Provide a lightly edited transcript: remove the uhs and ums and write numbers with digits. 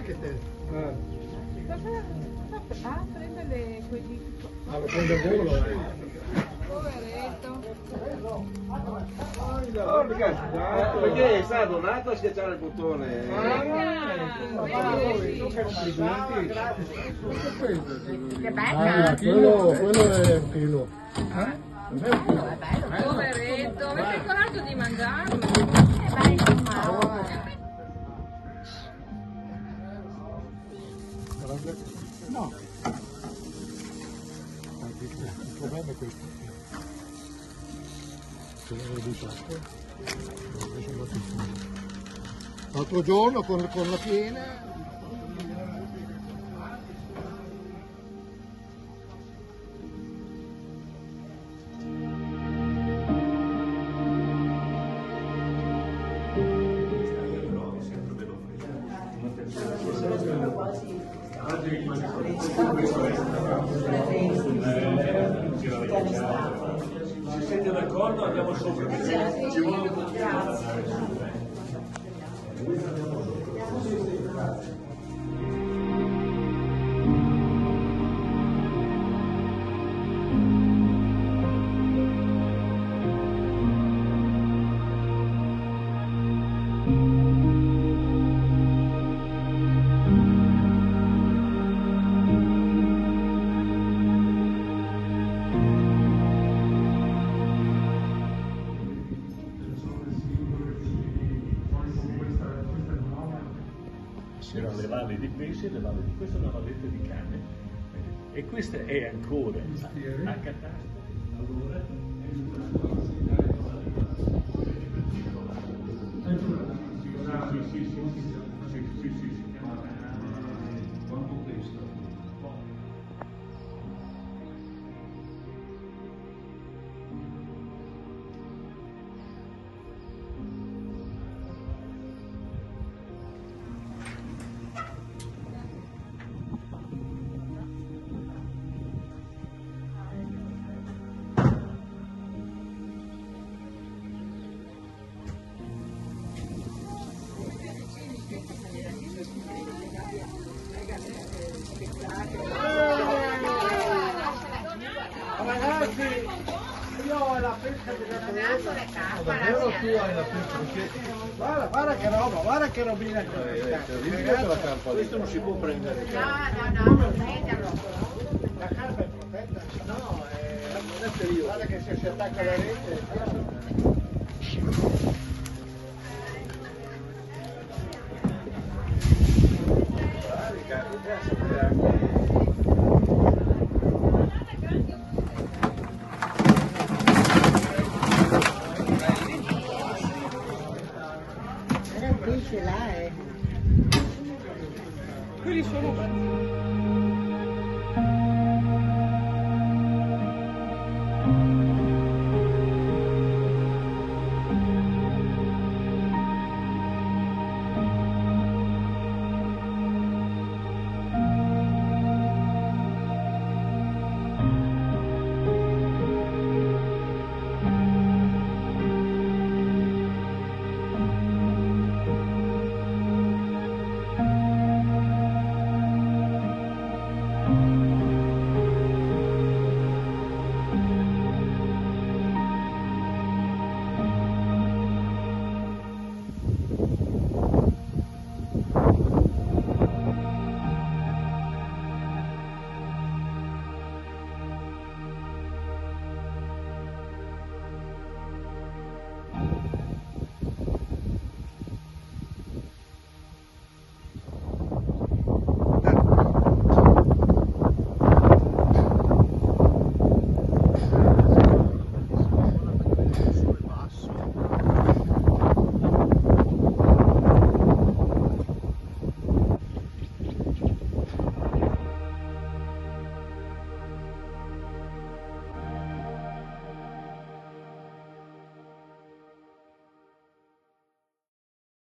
anche te. Ah, prende quelli. Ma lo prende il volo, Poveretto. Perché è stato donato a schiacciare il bottone? Che bella! Quello è un filo. Poveretto, avete il coraggio di mangiarlo? No. Il problema è questo. Se l'avevo diciamo. L'altro giorno con la piena. Se siete d'accordo andiamo sopra. Ci vuole un po' di c'erano le valli di pesce e le valli di questa è una valletta di cane e questa è ancora a catastro. Quanto questo? Ragazzi, io ho la pesca della davvero tu hai la pesca, perché guarda che roba, guarda che robina questo non si può prendere. No, non prenderlo. La carpa è protetta, no, non è periodo. Guarda che se si attacca la rete. Pesce là quelli sono